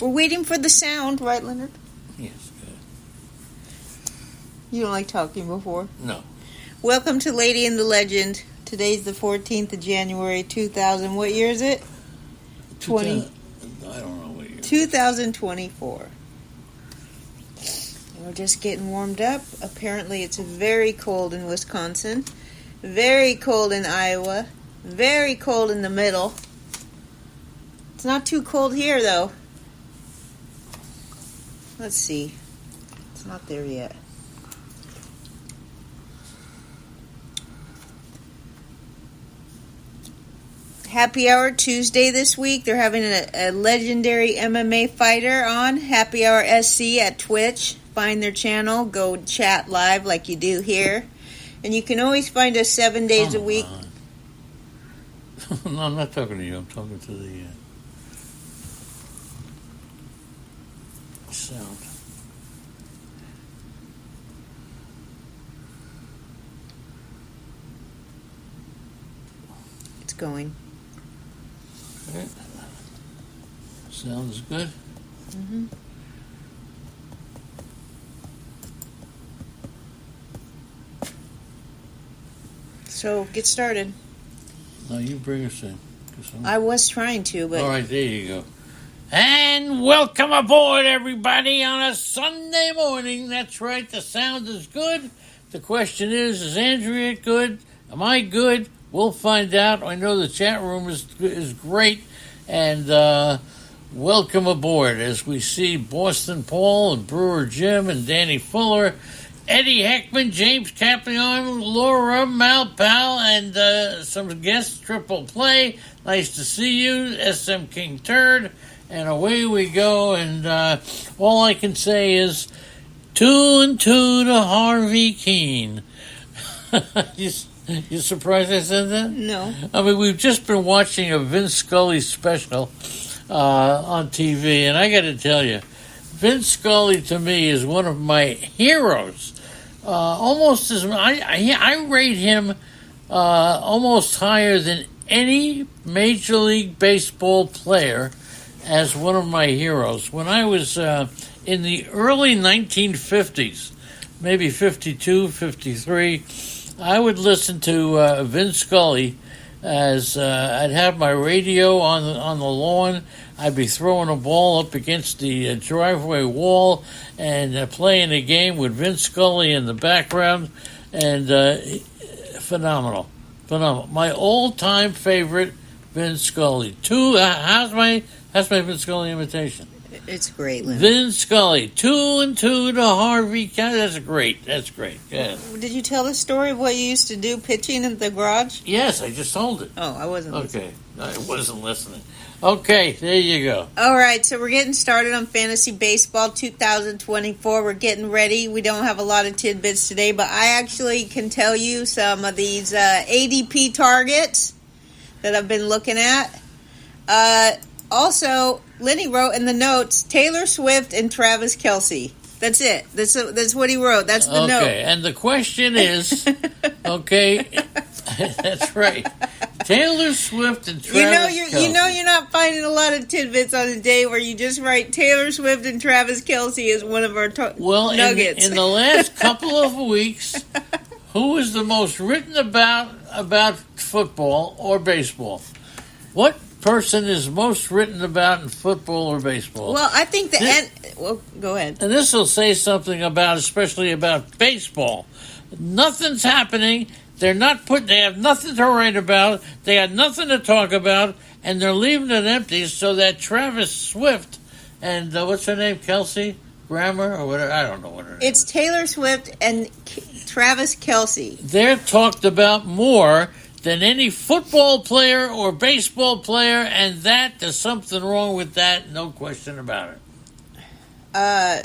We're waiting for the sound, right, Leonard? Yes, good. You don't like talking before? No. Welcome to Lady and the Legend. Today's the 14th of January, 2000. What year is it? 20. I don't know what year. 2024. We're just getting warmed up. Apparently it's very cold in Wisconsin. Very cold in Iowa. Very cold in the middle. It's not too cold here, though. Let's see. It's not there yet. Happy Hour Tuesday this week. They're having a legendary MMA fighter on. Happy Hour SC at Twitch. Find their channel. Go chat live like you do here. And you can always find us 7 days a week. No, I'm not talking to you. I'm talking to the sound. It's going. Okay. Sounds good. Mm-hmm. So, get started. Now you bring us in. I was trying to, but... All right, there you go. And welcome aboard, everybody, on a Sunday morning. That's right, the sound is good. The question is Andrea good? Am I good? We'll find out. I know the chat room is great. And welcome aboard as we see Boston Paul and Brewer Jim and Danny Fuller, Eddie Heckman, James Caplion, Laura Malpal, and some guests, Triple Play. Nice to see you, SM King Turd. And away we go. And all I can say is 2-2 to Harvey Keene. You surprised I said that? No. I mean, we've just been watching a Vince Scully special on TV, and I got to tell you, Vince Scully to me is one of my heroes. Almost as I rate him almost higher than any Major League Baseball player as one of my heroes. When I was in the early 1950s, maybe 52, 53, I would listen to Vince Scully as I'd have my radio on the lawn. I'd be throwing a ball up against the driveway wall and playing a game with Vince Scully in the background. And phenomenal. My all-time favorite, Vince Scully. How's my Vince Scully imitation? It's great, Lynn. Vince Scully, 2-2 to Harvey County. That's great. Yeah. Did you tell the story of what you used to do pitching in the garage? Yes, I just told it. Oh, I wasn't listening. Okay, I wasn't listening. Okay, there you go. All right, so we're getting started on Fantasy Baseball 2024. We're getting ready. We don't have a lot of tidbits today, but I actually can tell you some of these ADP targets that I've been looking at. Also, Lenny wrote in the notes, Taylor Swift and Travis Kelce. That's it. That's what he wrote. That's the note. Okay, and the question is, okay, that's right. Taylor Swift and Travis Kelce. You know you're not finding a lot of tidbits on a day where you just write Taylor Swift and Travis Kelce is one of our nuggets. In the last couple of weeks, who is the most written about football or baseball? What person is most written about in football or baseball? Well, I think well, go ahead. And this will say something especially about baseball. Nothing's happening. They have nothing to write about. They had nothing to talk about, and they're leaving it empty so that Travis Swift and what's her name, Kelsey Grammer or whatever, I don't know what her name is. It's Taylor Swift and Travis Kelce. They're talked about more than any football player or baseball player, and there's something wrong with that, no question about it.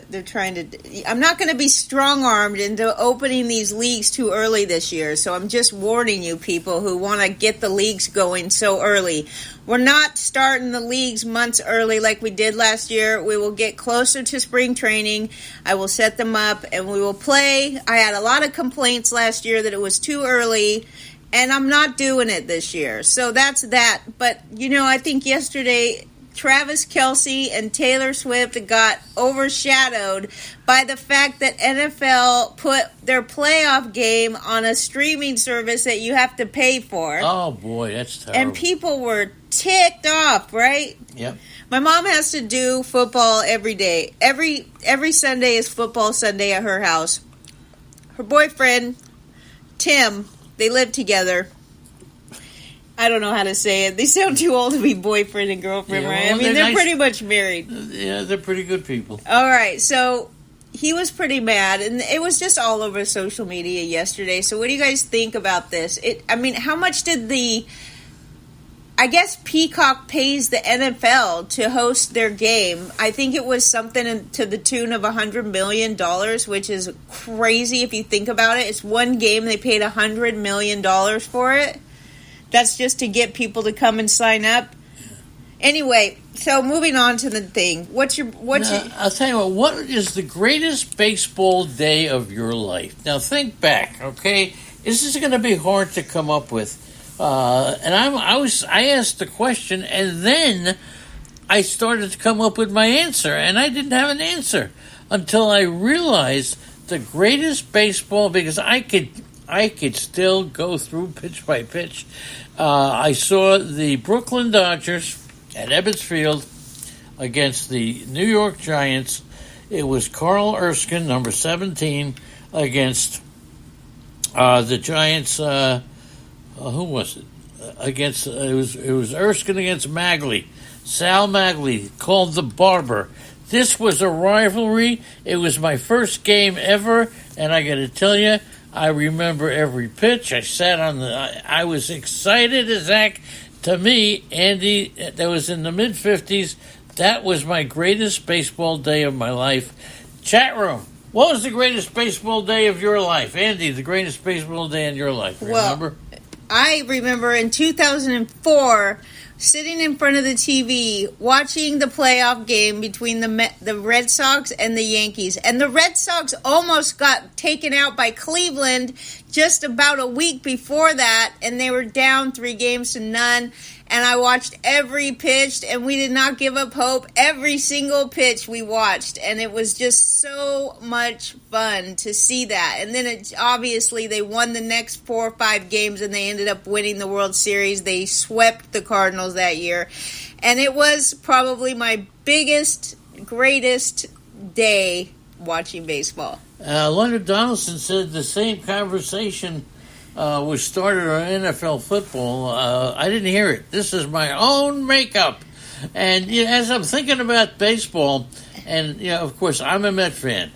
They're trying to... I'm not going to be strong-armed into opening these leagues too early this year, so I'm just warning you people who want to get the leagues going so early. We're not starting the leagues months early like we did last year. We will get closer to spring training. I will set them up, and we will play. I had a lot of complaints last year that it was too early, and I'm not doing it this year. So that's that. But, I think yesterday Travis Kelce and Taylor Swift got overshadowed by the fact that NFL put their playoff game on a streaming service that you have to pay for. Oh, boy, that's terrible. And people were ticked off, right? Yep. My mom has to do football every day. Every Sunday is football Sunday at her house. Her boyfriend, Tim, they live together. I don't know how to say it. They sound too old to be boyfriend and girlfriend, right? Well, I mean, they're nice. pretty much married. Yeah, they're pretty good people. All right, so he was pretty mad, and it was just all over social media yesterday. So what do you guys think about this? How much did I guess Peacock pays the NFL to host their game. I think it was something to the tune of $100 million, which is crazy if you think about it. It's one game, they paid $100 million for it. That's just to get people to come and sign up. Anyway, so moving on to the thing. I'll tell you what is the greatest baseball day of your life? Now think back, okay? This is going to be hard to come up with. And I asked the question, and then I started to come up with my answer, and I didn't have an answer until I realized the greatest baseball, because I could still go through pitch by pitch. I saw the Brooklyn Dodgers at Ebbets Field against the New York Giants. It was Carl Erskine, number 17, against the Giants. Who was it? It was Erskine against Magley. Sal Magley, called the Barber. This was a rivalry. It was my first game ever, and I got to tell you, I remember every pitch. I was excited as heck. To me, Andy, that was in the mid-50s. That was my greatest baseball day of my life. Chat room. What was the greatest baseball day of your life? Andy, the greatest baseball day in your life. Remember? Well, I remember in 2004 sitting in front of the TV watching the playoff game between the Red Sox and the Yankees. And the Red Sox almost got taken out by Cleveland just about a week before that, and they were down 3-0. And I watched every pitch, and we did not give up hope. Every single pitch we watched, and it was just so much fun to see that. And then obviously they won the next 4 or 5 games, and they ended up winning the World Series. They swept the Cardinals that year. And it was probably my biggest, greatest day watching baseball. Leonard Donaldson said the same conversation was started on NFL football. I didn't hear it. This is my own makeup. And as I'm thinking about baseball, and of course, I'm a Met fan,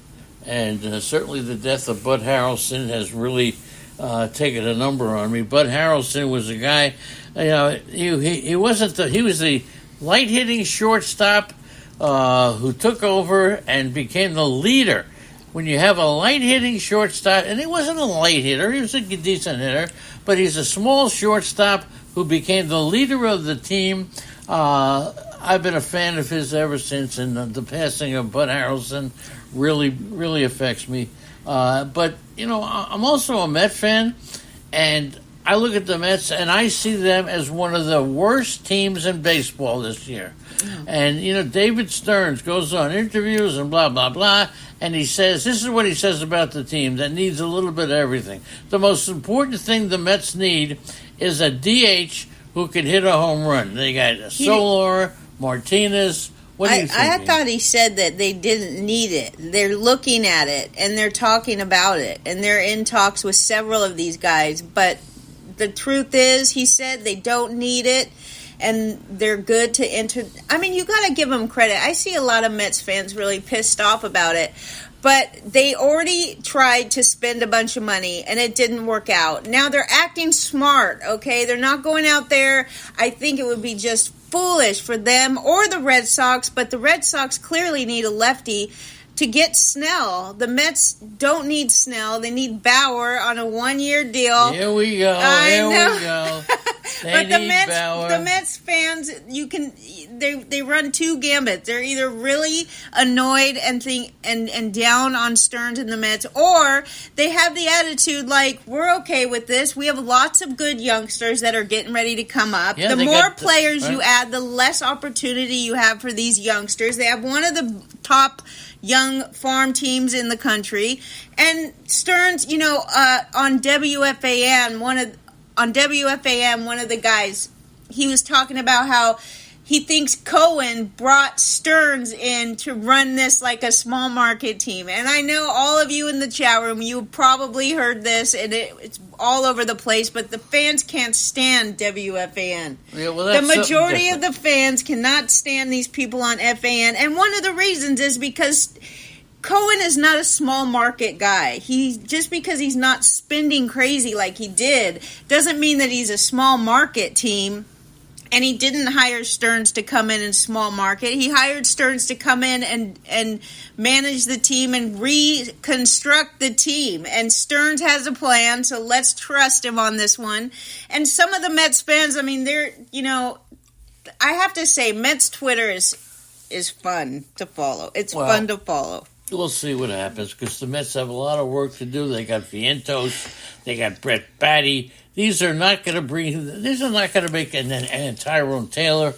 and certainly the death of Bud Harrelson has really taken a number on me. Bud Harrelson was a guy, he was the light hitting shortstop who took over and became the leader. When you have a light-hitting shortstop, and he wasn't a light hitter, he was a decent hitter, but he's a small shortstop who became the leader of the team. I've been a fan of his ever since, and the passing of Bud Harrelson really, really affects me. But, I'm also a Met fan, and I look at the Mets, and I see them as one of the worst teams in baseball this year. And, David Stearns goes on interviews and blah, blah, blah, and this is what he says about the team that needs a little bit of everything. The most important thing the Mets need is a DH who can hit a home run. They got Soler, Martinez. What do you think? I thought he said that they didn't need it. They're looking at it, and they're talking about it, and they're in talks with several of these guys. But the truth is, he said they don't need it, and they're good to enter. I mean, you got to give them credit. I see a lot of Mets fans really pissed off about it, but they already tried to spend a bunch of money, and it didn't work out. Now they're acting smart, okay? They're not going out there. I think it would be just foolish for them or the Red Sox, but the Red Sox clearly need a lefty to get Snell. The Mets don't need Snell. They need Bauer on a 1-year deal. Here we go. I know. We go. But the Mets fans, they run two gambits. They're either really annoyed and down on Stearns and the Mets, or they have the attitude like, we're okay with this. We have lots of good youngsters that are getting ready to come up. Yeah, the more players you add, the less opportunity you have for these youngsters. They have one of the top young farm teams in the country. And Stearns, on WFAN, one of the guys, he was talking about how he thinks Cohen brought Stearns in to run this like a small market team. And I know all of you in the chat room, you probably heard this, and it's all over the place, but the fans can't stand WFAN. Yeah, well, that's the majority of the fans cannot stand these people on FAN, and one of the reasons is because Cohen is not a small market guy. Just because he's not spending crazy like he did doesn't mean that he's a small market team. And he didn't hire Stearns to come in small market. He hired Stearns to come in and manage the team and reconstruct the team. And Stearns has a plan, so let's trust him on this one. And some of the Mets fans, I mean, I have to say, Mets Twitter is fun to follow. It's fun to follow. We'll see what happens, because the Mets have a lot of work to do. They got Vientos, they got Brett Batty. These are not going to make an Tyrone Taylor.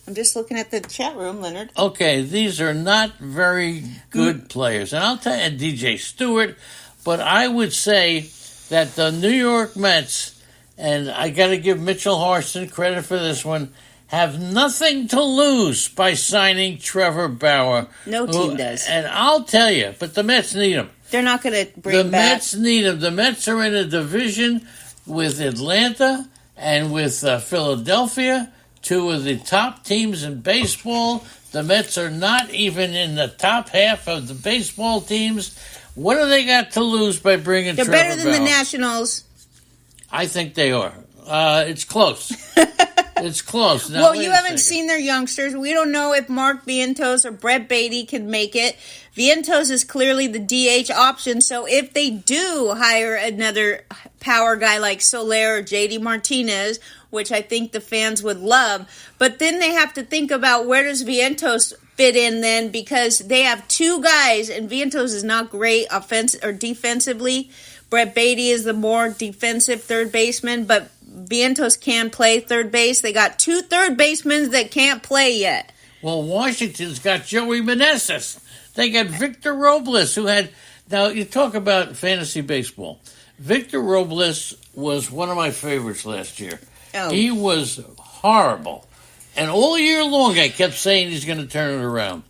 I'm just looking at the chat room, Leonard. Okay, these are not very good players. And I'll tell you, DJ Stewart, but I would say that the New York Mets, and I got to give Mitchell Harston credit for this one, have nothing to lose by signing Trevor Bauer. No team does. And I'll tell you, but the Mets need him. They're not going to bring the back. The Mets need him. The Mets are in a division with Atlanta and with Philadelphia, two of the top teams in baseball. The Mets are not even in the top half of the baseball teams. What do they got to lose by bringing Trevor Bauer? They're better than the Nationals. I think they are. It's close. It's close. Now, well, you haven't seen their youngsters. We don't know if Mark Vientos or Brett Beatty can make it. Vientos is clearly the DH option, so if they do hire another power guy like Soler or JD Martinez, which I think the fans would love, but then they have to think about where does Vientos fit in then, because they have two guys, and Vientos is not great defensively. Brett Beatty is the more defensive third baseman, but Vientos can play third base. They got two third basemen that can't play yet. Well, Washington's got Joey Meneses. They got Victor Robles, who had... Now, you talk about fantasy baseball. Victor Robles was one of my favorites last year. Oh. He was horrible. And all year long, I kept saying he's going to turn it around.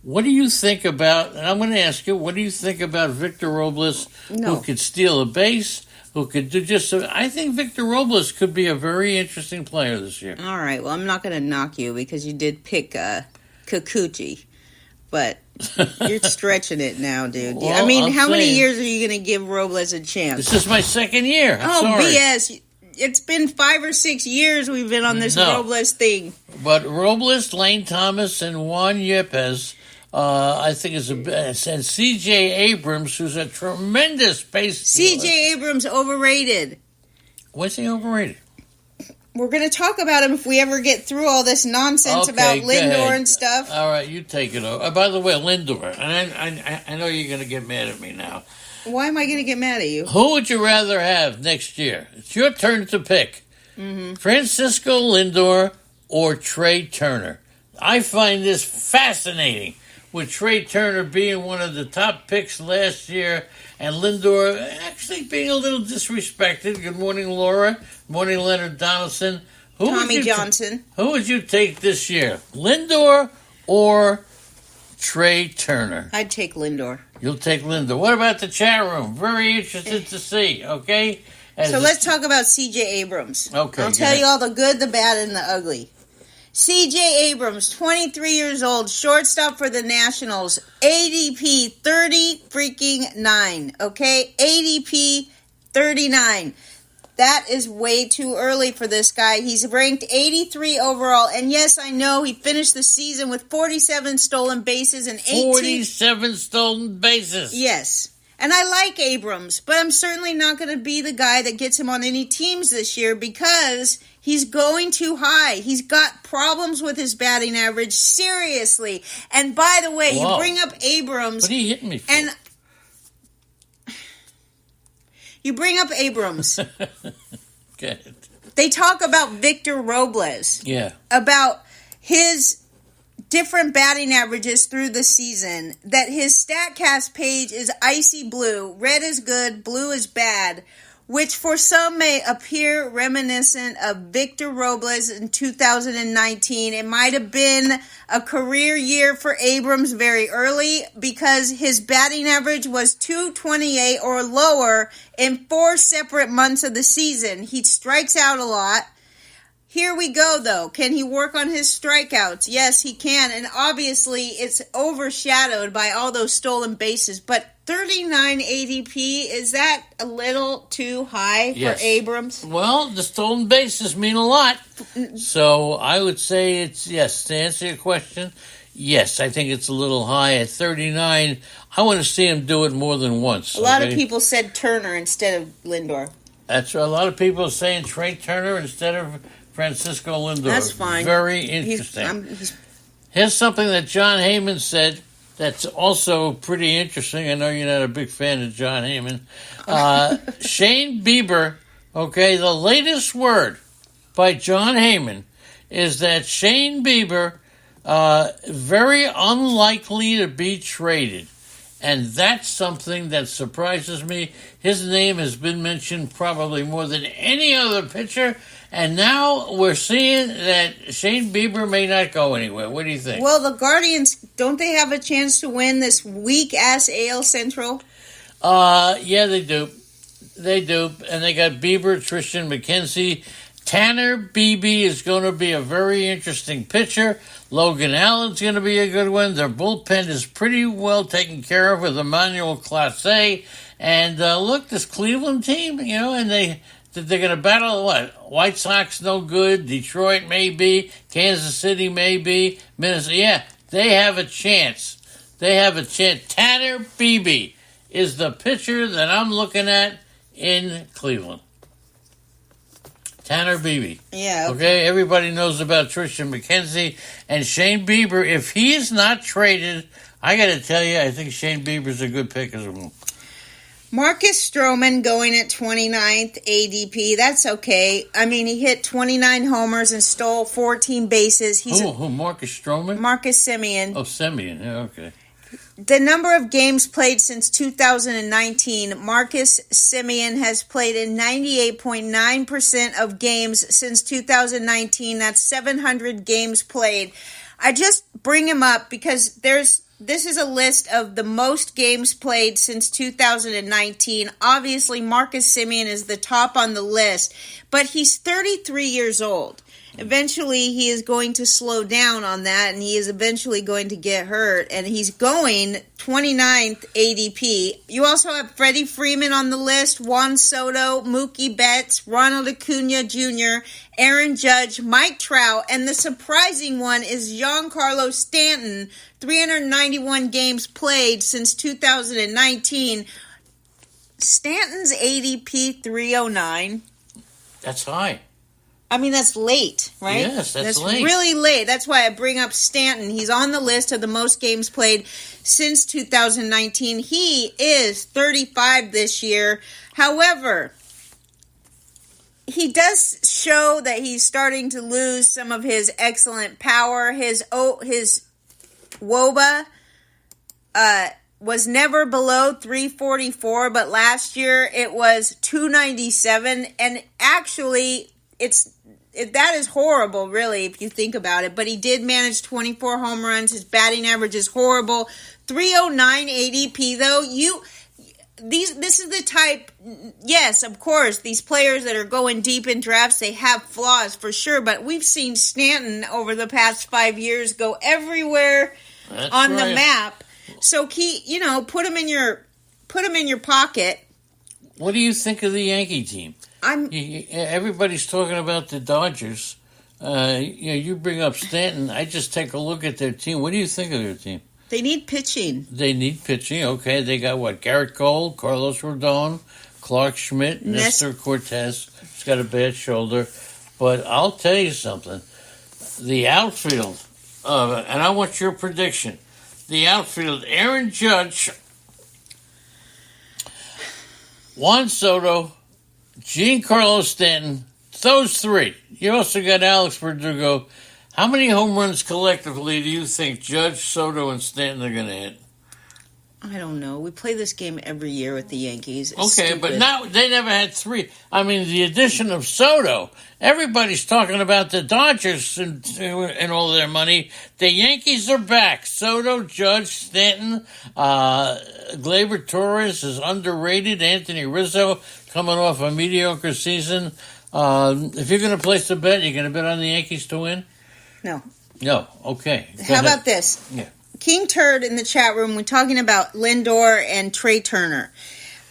What do you think about... And I'm going to ask you, what do you think about Victor Robles, who could steal a base, who could do just... I think Victor Robles could be a very interesting player this year. All right, well, I'm not going to knock you because you did pick Kikuchi, but you're stretching it now, dude. Well, I mean, how many years are you going to give Robles a chance? This is my second year. I'm sorry. BS. It's been 5 or 6 years we've been on this Robles thing. But Robles, Lane Thomas, and Juan Yepes... I think and C.J. Abrams, who's a tremendous base stealer. C.J. Abrams overrated. What's he overrated? We're going to talk about him if we ever get through all this nonsense about Lindor and stuff. All right, you take it over. By the way, Lindor, and I know you're going to get mad at me now. Why am I going to get mad at you? Who would you rather have next year? It's your turn to pick. Mm-hmm. Francisco Lindor or Trey Turner. I find this fascinating, with Trey Turner being one of the top picks last year and Lindor actually being a little disrespected. Good morning, Laura. Good morning, Leonard Donaldson. Tommy Johnson. Who would you take this year, Lindor or Trey Turner? I'd take Lindor. You'll take Lindor. What about the chat room? Very interested to see, okay? So let's talk about C.J. Abrams. Okay. I'll tell you all the good, the bad, and the ugly. C.J. Abrams, 23 years old, shortstop for the Nationals, ADP 30-9, okay? ADP 39. That is way too early for this guy. He's ranked 83 overall, and yes, I know he finished the season with 47 stolen bases and 47 stolen bases. Yes. And I like Abrams, but I'm certainly not going to be the guy that gets him on any teams this year because he's going too high. He's got problems with his batting average, seriously. And by the way, you bring up Abrams. What are you hitting me for? And you bring up Abrams. Okay. They talk about Victor Robles. Yeah. About his different batting averages through the season, that his StatCast page is icy blue, red is good, blue is bad, which for some may appear reminiscent of Victor Robles in 2019. It might have been a career year for Abrams very early because his batting average was 228 or lower in 4 separate months of the season. He strikes out a lot. Here we go, though. Can he work on his strikeouts? Yes, he can. And obviously, it's overshadowed by all those stolen bases. But 39 ADP, is that a little too high for Abrams? Well, the stolen bases mean a lot. So I would say it's, yes, to answer your question, yes, I think it's a little high. At 39, I want to see him do it more than once. A lot of people said Turner instead of Lindor. That's right. A lot of people are saying Trey Turner instead of Francisco Lindor. That's fine. Very interesting. Here's something that John Heyman said that's also pretty interesting. I know you're not a big fan of John Heyman. Shane Bieber, okay, the latest word by John Heyman is that Shane Bieber, very unlikely to be traded. And that's something that surprises me. His name has been mentioned probably more than any other pitcher. And now we're seeing that Shane Bieber may not go anywhere. What do you think? Well, the Guardians, don't they have a chance to win this weak-ass AL Central? Yeah, they do. They do. And they got Bieber, Tristan McKenzie. Tanner Beebe is going to be a very interesting pitcher. Logan Allen's going to be a good one. Their bullpen is pretty well taken care of with Emmanuel Clase. And look, this Cleveland team, and they're going to battle what? White Sox, no good. Detroit, maybe. Kansas City, maybe. Minnesota, yeah. They have a chance. They have a chance. Tanner Beebe is the pitcher that I'm looking at in Cleveland. Tanner Beebe. Yeah. Okay, everybody knows about Tristan McKenzie. And Shane Bieber, if he is not traded, I got to tell you, I think Shane Bieber's a good pick as well. Marcus Stroman going at 29th ADP. That's okay. I mean, he hit 29 homers and stole 14 bases. Who, Marcus Stroman? Marcus Semien. Oh, Semien. Yeah, okay. The number of games played since 2019, Marcus Semien has played in 98.9% of games since 2019. That's 700 games played. I just bring him up because this is a list of the most games played since 2019. Obviously, Marcus Semien is the top on the list, but he's 33 years old. Eventually, he is going to slow down on that, and he is eventually going to get hurt, and he's going 29th ADP. You also have Freddie Freeman on the list, Juan Soto, Mookie Betts, Ronald Acuna Jr., Aaron Judge, Mike Trout, and the surprising one is Giancarlo Stanton, 391 games played since 2019. Stanton's ADP 309. That's high. I mean, that's late, right? Yes, that's late. Really late. That's why I bring up Stanton. He's on the list of the most games played since 2019. He is 35 this year. However, he does show that he's starting to lose some of his excellent power. His WOBA was never below 344, but last year it was 297. And actually, that is horrible, really, if you think about it. But he did manage 24 home runs. His batting average is horrible. 309 ADP, though. This is the type. Yes, of course, these players that are going deep in drafts, they have flaws for sure. But we've seen Stanton over the past 5 years go everywhere on the map. So put him in your pocket. What do you think of the Yankee team? Everybody's talking about the Dodgers. You bring up Stanton. I just take a look at their team. What do you think of their team? They need pitching. They need pitching. Okay, they got what? Garrett Cole, Carlos Rodon, Clark Schmidt, Nestor Cortez. He's got a bad shoulder. But I'll tell you something. The outfield, and I want your prediction. The outfield, Aaron Judge, Juan Soto, Giancarlo Stanton, those three. You also got Alex Verdugo. How many home runs collectively do you think Judge, Soto, and Stanton are going to hit? I don't know. We play this game every year with the Yankees. It's okay, stupid. But now they never had three. I mean, the addition of Soto, everybody's talking about the Dodgers and all their money. The Yankees are back. Soto, Judge, Stanton, Gleyber Torres is underrated. Anthony Rizzo coming off a mediocre season. If you're going to place a bet, you're going to bet on the Yankees to win? No. No. Okay. How about this? Yeah. King Turd in the chat room, we're talking about Lindor and Trey Turner.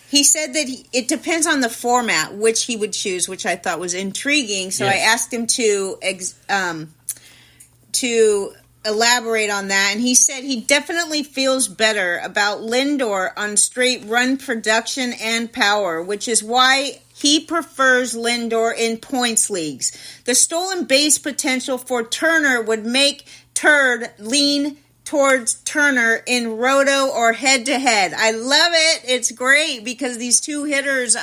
He said that it depends on the format which he would choose, which I thought was intriguing. So yes. I asked him to elaborate on that, and he said he definitely feels better about Lindor on straight run production and power, which is why he prefers Lindor in points leagues. The stolen base potential for Turner would make Turd lean towards Turner in roto or head-to-head. I love it. It's great because these two hitters,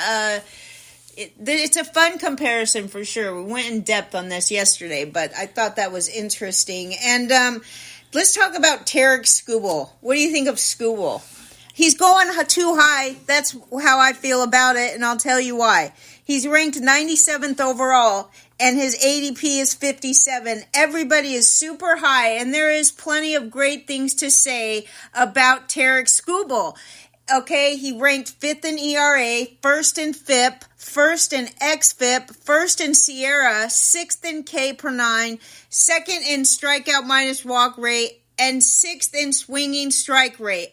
it's a fun comparison for sure. We went in depth on this yesterday, but I thought that was interesting. And let's talk about Tarek Skubal. What do you think of Skubal? He's going too high. That's how I feel about it, and I'll tell you why. He's ranked 97th overall, and his ADP is 57. Everybody is super high, and there is plenty of great things to say about Tarek Skubal. Okay, he ranked 5th in ERA, 1st in FIP, 1st in XFIP, 1st in Sierra, 6th in K per 9, 2nd in strikeout minus walk rate, and 6th in swinging strike rate.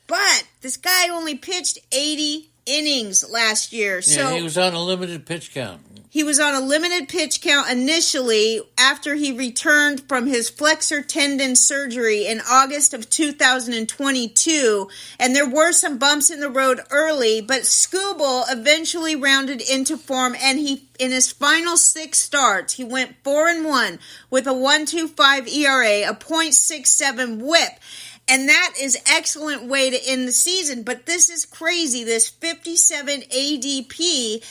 But this guy only pitched 80 innings last year. Yeah, so he was on a limited pitch count. He was on a limited pitch count initially after he returned from his flexor tendon surgery in August of 2022, and there were some bumps in the road early, but Skubal eventually rounded into form, and he, in his final 6 starts, he went 4-1 with a 1.25 ERA, a .67 WHIP. And that is excellent way to end the season. But this is crazy. This 57 ADP,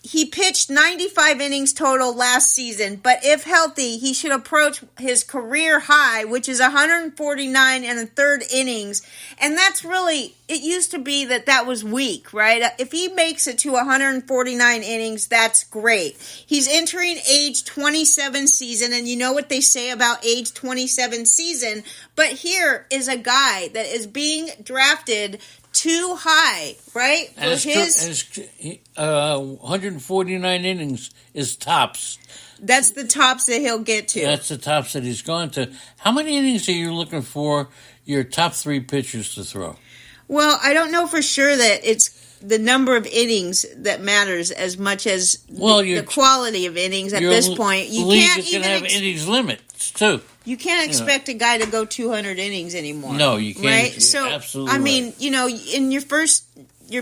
he pitched 95 innings total last season, but if healthy, he should approach his career high, which is 149 and a third innings. And that's really, it used to be that was weak, right? If he makes it to 149 innings, that's great. He's entering age 27 season, and you know what they say about age 27 season, but here is a guy that is being drafted too high, right? And his 149 innings is tops. That's the tops that he'll get to. That's the tops that he's gone to. How many innings are you looking for your top 3 pitchers to throw? Well, I don't know for sure that it's the number of innings that matters as much as the quality of innings at this point. You can't even have innings limits too. You can't expect a guy to go 200 innings anymore. No, you can't. Right? So, absolutely. I mean, in your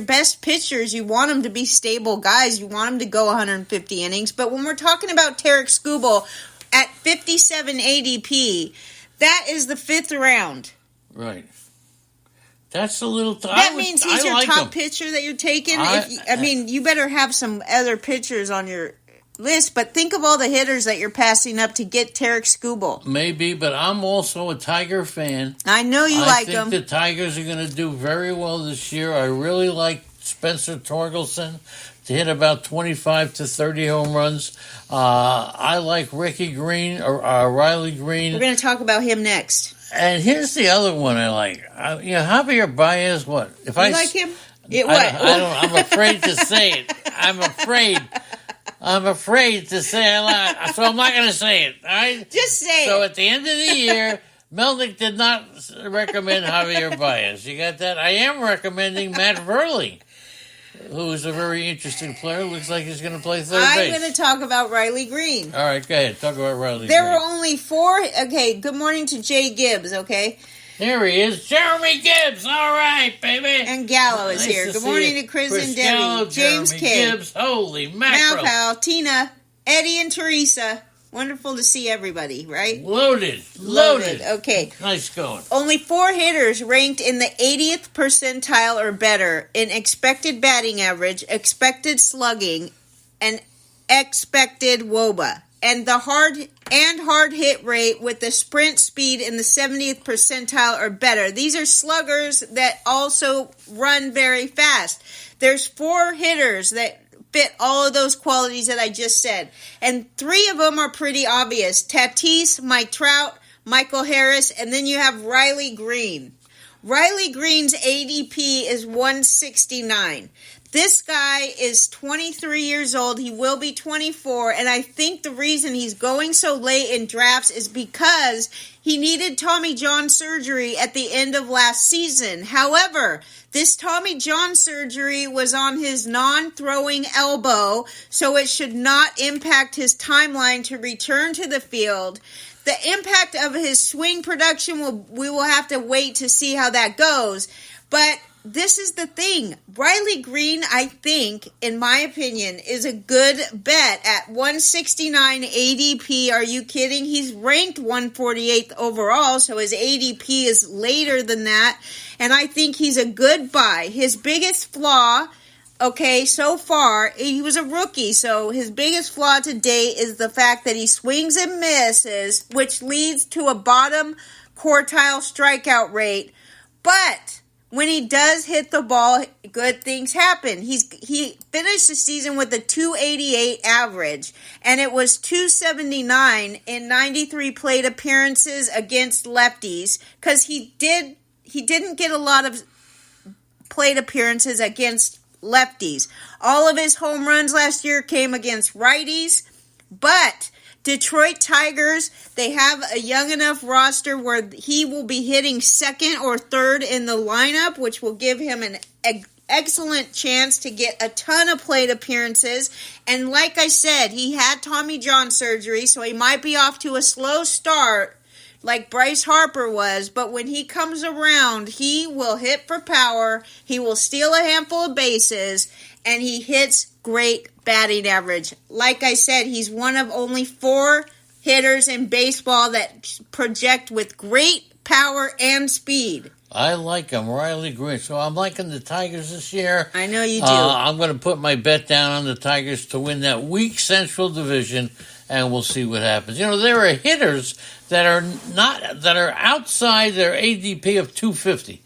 best pitchers, you want them to be stable guys. You want them to go 150 innings. But when we're talking about Tarek Skubal at 57 ADP, that is the 5th round. Right. That's a little. That means he's your top pitcher that you're taking. You better have some other pitchers on your list, but think of all the hitters that you're passing up to get Tarek Skubal. Maybe, but I'm also a Tiger fan. I know you like them. I think the Tigers are going to do very well this year. I really like Spencer Torkelson to hit about 25 to 30 home runs. I like Ricky Green or Riley Green. We're going to talk about him next. And here's the other one I like. Javier Baez. What? If you like him? I'm afraid to say it. I'm afraid to say it loud, so I'm not going to say it. All right? Just say it. So at the end of the year, Melnick did not recommend Javier Baez. You got that? I am recommending Matt Verley. who is a very interesting player. Looks like he's going to play third I'm base. going to talk about Riley Green. All right, go ahead. Talk about Riley There Green. were only 4. Okay, good morning to Jay Gibbs, okay? There he is. Jeremy Gibbs. All right, baby. And Gallo is Nice here. to Good see morning you. to Chris and Gallo, Debbie. James Jeremy K. Gibbs. Holy mackerel. Malpal, Tina, Eddie, and Teresa. Wonderful to see everybody, right? Loaded. Okay. Nice going. Only 4 hitters ranked in the 80th percentile or better in expected batting average, expected slugging, and expected WOBA. And the hard hit rate with the sprint speed in the 70th percentile or better. These are sluggers that also run very fast. There's 4 hitters that fit all of those qualities that I just said. And 3 of them are pretty obvious. Tatis, Mike Trout, Michael Harris, and then you have Riley Green. Riley Green's ADP is 169. This guy is 23 years old. He will be 24, and I think the reason he's going so late in drafts is because he needed Tommy John surgery at the end of last season. However, this Tommy John surgery was on his non-throwing elbow, so it should not impact his timeline to return to the field. The impact of his swing production, we will have to wait to see how that goes. But this is the thing. Riley Green, I think, in my opinion, is a good bet at 169 ADP. Are you kidding? He's ranked 148th overall, so his ADP is later than that. And I think he's a good buy. His biggest flaw, okay, so far, he was a rookie, so his biggest flaw to date is the fact that he swings and misses, which leads to a bottom quartile strikeout rate. But when he does hit the ball, good things happen. He finished the season with a 288 average, and it was 279 in 93 plate appearances against lefties, because he didn't get a lot of plate appearances against lefties. All of his home runs last year came against righties, but Detroit Tigers, they have a young enough roster where he will be hitting second or third in the lineup, which will give him an excellent chance to get a ton of plate appearances. And like I said, he had Tommy John surgery, so he might be off to a slow start like Bryce Harper was, but when he comes around, he will hit for power, he will steal a handful of bases, and he hits great batting average. Like I said, he's one of only 4 hitters in baseball that project with great power and speed. I like him, Riley Green. So I'm liking the Tigers this year. I know you do. I'm going to put my bet down on the Tigers to win that weak Central Division, and we'll see what happens. You know, there are hitters that are outside their ADP of 250.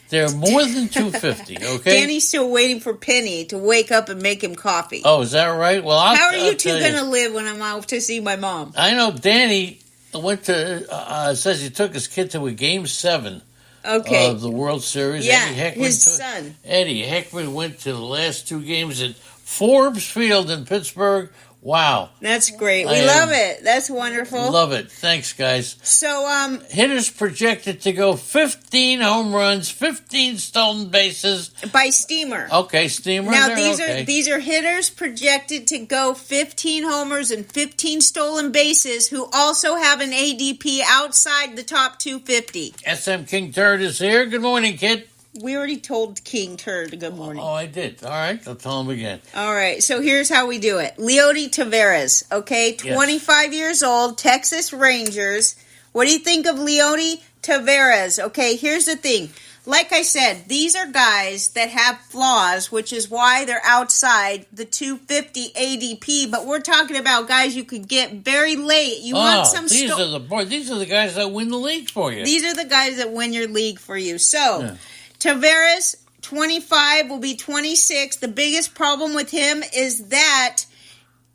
They're more than 250, okay? Danny's still waiting for Penny to wake up and make him coffee. Oh, is that right? Well, how are you two going to live when I'm out to see my mom? I know Danny went to, says he took his kid to a Game 7 of the World Series. Yeah, his son. Eddie Heckman went to the last 2 games at Forbes Field in Pittsburgh. Wow. That's great. We love it. That's wonderful. Love it. Thanks, guys. So, hitters projected to go 15 home runs, 15 stolen bases. By Steamer. Okay, Steamer. Now, these are hitters projected to go 15 homers and 15 stolen bases who also have an ADP outside the top 250. SM King Turd is here. Good morning, kid. We already told King Turd good morning. Oh, I did. All right. I'll tell him again. All right. So here's how we do it. Leody Taveras, okay? 25 years old, Texas Rangers. What do you think of Leody Taveras? Okay, here's the thing. Like I said, these are guys that have flaws, which is why they're outside the 250 ADP. But we're talking about guys you could get very late. You want some. These are the guys that win the league for you. These are the guys that win your league for you. So, Taveras, 25, will be 26. The biggest problem with him is that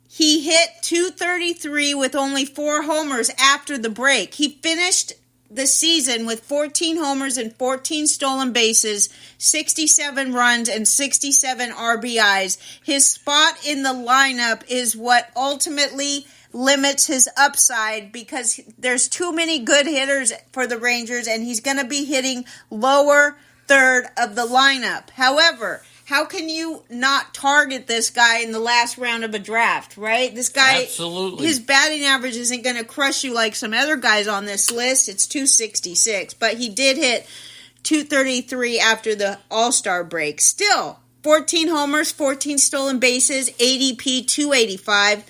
he hit 233 with only 4 homers after the break. He finished the season with 14 homers and 14 stolen bases, 67 runs, and 67 RBIs. His spot in the lineup is what ultimately limits his upside because there's too many good hitters for the Rangers, and he's going to be hitting lower third of the lineup. However, how can you not target this guy in the last round of a draft, right? This guy, absolutely, his batting average isn't going to crush you like some other guys on this list. It's 266, but he did hit 233 after the All-Star break. Still, 14 homers, 14 stolen bases, ADP 285,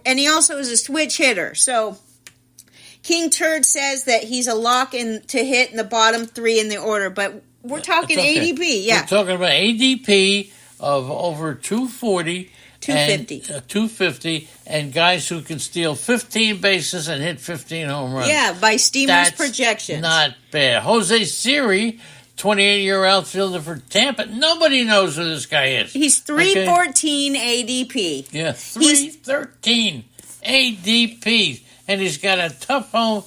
and he also is a switch hitter. So King Turd says that he's a lock to hit in the bottom 3 in the order, but we're talking ADP, yeah. We're talking about ADP of over 240. 250. 250, and guys who can steal 15 bases and hit 15 home runs. Yeah, by Steamer's projections. Not bad. Jose Siri, 28-year outfielder for Tampa. Nobody knows who this guy is. He's 314 ADP. Yeah, 313 ADP. And he's got a tough home.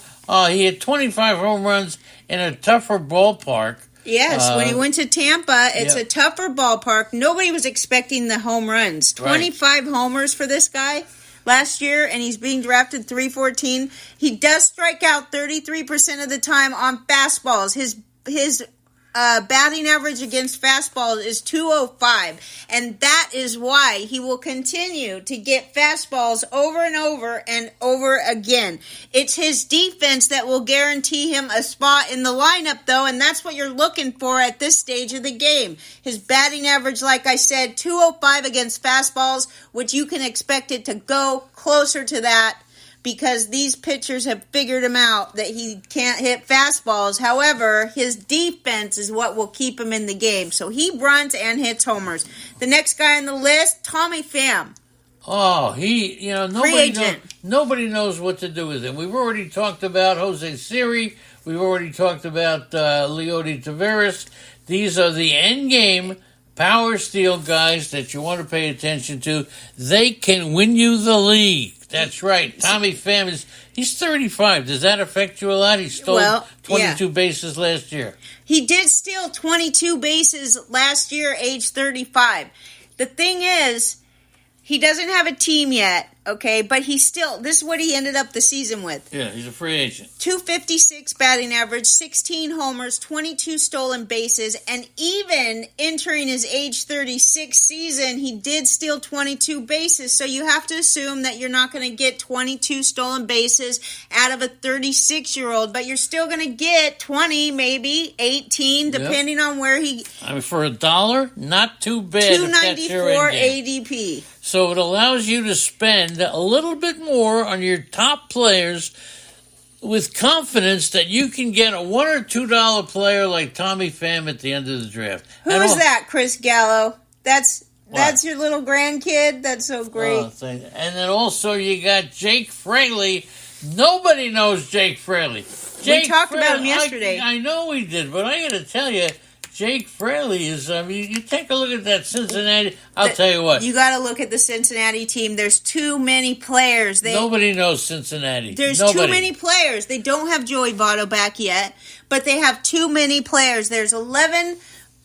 He had 25 home runs in a tougher ballpark. Yes, when he went to Tampa, it's a tougher ballpark. Nobody was expecting the home runs. 25 homers for this guy last year, and he's being drafted 314. He does strike out 33% of the time on fastballs. His batting average against fastballs is 205, and that is why he will continue to get fastballs over and over again. It's his defense that will guarantee him a spot in the lineup, though, and that's what you're looking for at this stage of the game. His batting average, like I said, 205 against fastballs, which you can expect it to go closer to that, because these pitchers have figured him out that he can't hit fastballs. However, his defense is what will keep him in the game. So he runs and hits homers. The next guy on the list, Tommy Pham. Oh, nobody knows what to do with him. We've already talked about Jose Siri. We've already talked about Leody Taveras. These are the end game power steal guys that you want to pay attention to. They can win you the league. That's right. Tommy Pham he's 35. Does that affect you a lot? He stole 22 bases last year. He did steal 22 bases last year, age 35. The thing is, he doesn't have a team yet, okay? But this is what he ended up the season with. Yeah, he's a free agent. 256 batting average, 16 homers, 22 stolen bases, and even entering his age 36 season, he did steal 22 bases. So you have to assume that you're not going to get 22 stolen bases out of a 36-year-old, but you're still going to get 20, maybe 18, depending on where he... I mean, for $1, not too bad. 294 ADP. So it allows you to spend a little bit more on your top players with confidence that you can get a $1 or $2 player like Tommy Pham at the end of the draft. Who's that, Chris Gallo? That's your little grandkid? That's so great. And then also you got Jake Fraley. Nobody knows Jake Fraley. We talked about him yesterday. I know we did, but I got to tell you, Jake Fraley is, you take a look at that Cincinnati, I'll tell you what. You got to look at the Cincinnati team. There's too many players. Nobody knows Cincinnati. There's too many players. They don't have Joey Votto back yet, but they have too many players. There's 11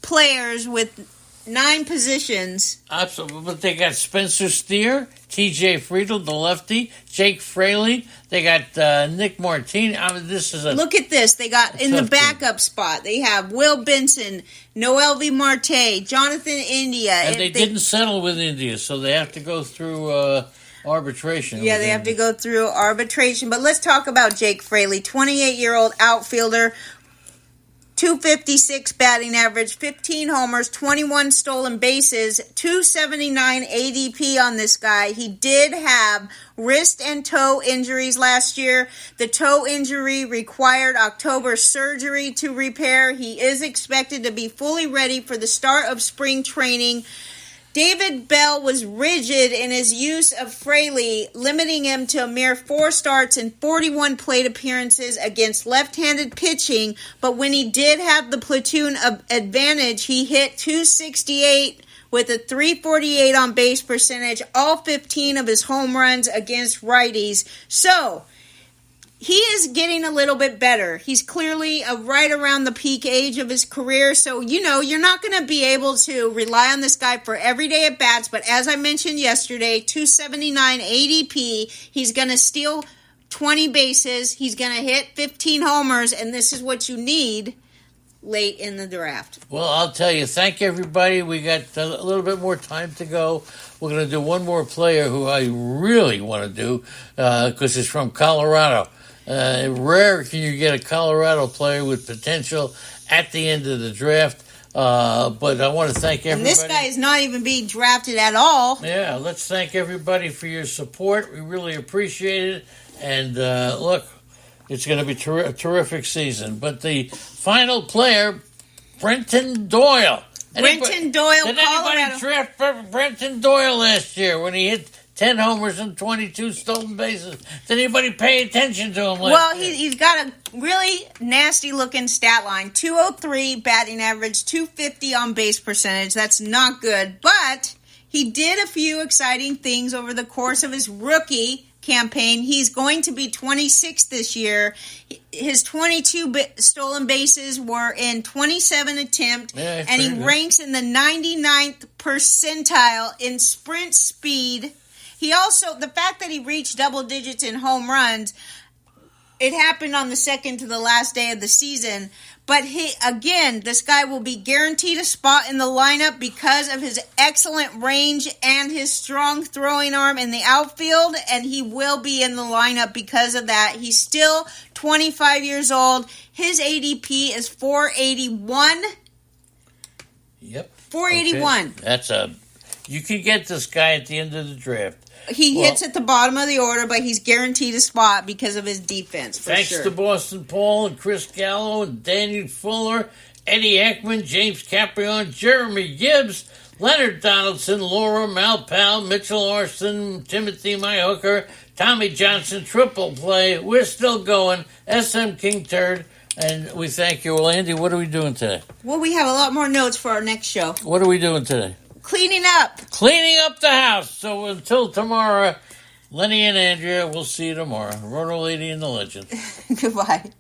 players with 9 positions. Absolutely, but they got Spencer Steer, T.J. Friedl, the lefty, Jake Fraley. They got Nick Martini. I mean, this is look at this. They got in the backup spot. They have Will Benson, Noelvi Marte, Jonathan India, and they didn't settle with India, so they have to go through arbitration. Yeah, they have to go through arbitration. But let's talk about Jake Fraley, 28-year-old outfielder. 256 batting average, 15 homers, 21 stolen bases, 279 ADP on this guy. He did have wrist and toe injuries last year. The toe injury required October surgery to repair. He is expected to be fully ready for the start of spring training. David Bell was rigid in his use of Fraley, limiting him to a mere 4 starts and 41 plate appearances against left-handed pitching. But when he did have the platoon advantage, he hit 268 with a 348 on base percentage, all 15 of his home runs against righties. So he is getting a little bit better. He's clearly right around the peak age of his career. So, you're not going to be able to rely on this guy for everyday at-bats. But as I mentioned yesterday, 279 ADP. He's going to steal 20 bases. He's going to hit 15 homers. And this is what you need. late in the draft. Well, I'll tell you, thank everybody. We got a little bit more time to go. We're going to do one more player who I really want to do because he's from Colorado. Rare can you get a Colorado player with potential at the end of the draft. But I want to thank everybody. And this guy is not even being drafted at all. Yeah, let's thank everybody for your support. We really appreciate it. And look, it's going to be a terrific season. But the final player, Brenton Doyle. Did anybody draft Brenton Doyle last year when he hit 10 homers and 22 stolen bases? Did anybody pay attention to him last year? He's got a really nasty-looking stat line. 203 batting average, 250 on base percentage. That's not good. But he did a few exciting things over the course of his rookie campaign. He's going to be 26 this year. His 22 stolen bases were in 27 attempts, and he ranks in the 99th percentile in sprint speed. He also, the fact that he reached double digits in home runs, it happened on the second to the last day of the season. But this guy will be guaranteed a spot in the lineup because of his excellent range and his strong throwing arm in the outfield, and he will be in the lineup because of that. He's still 25 years old. His ADP is 481. Yep. 481. Okay. You can get this guy at the end of the draft. He hits at the bottom of the order, but he's guaranteed a spot because of his defense, for thanks sure. to Boston Paul and Chris Gallo and Daniel Fuller, Eddie Ekman, James Caprion, Jeremy Gibbs, Leonard Donaldson, Laura Malpal, Mitchell Orson, Timothy Myhooker, Tommy Johnson, triple play. We're still going. SM King Turd. And we thank you. Well, Andy, what are we doing today? Well, we have a lot more notes for our next show. What are we doing today? Cleaning up the house. So until tomorrow, Lenny and Andrea, we'll see you tomorrow. Roto Lady and the Legend. Goodbye.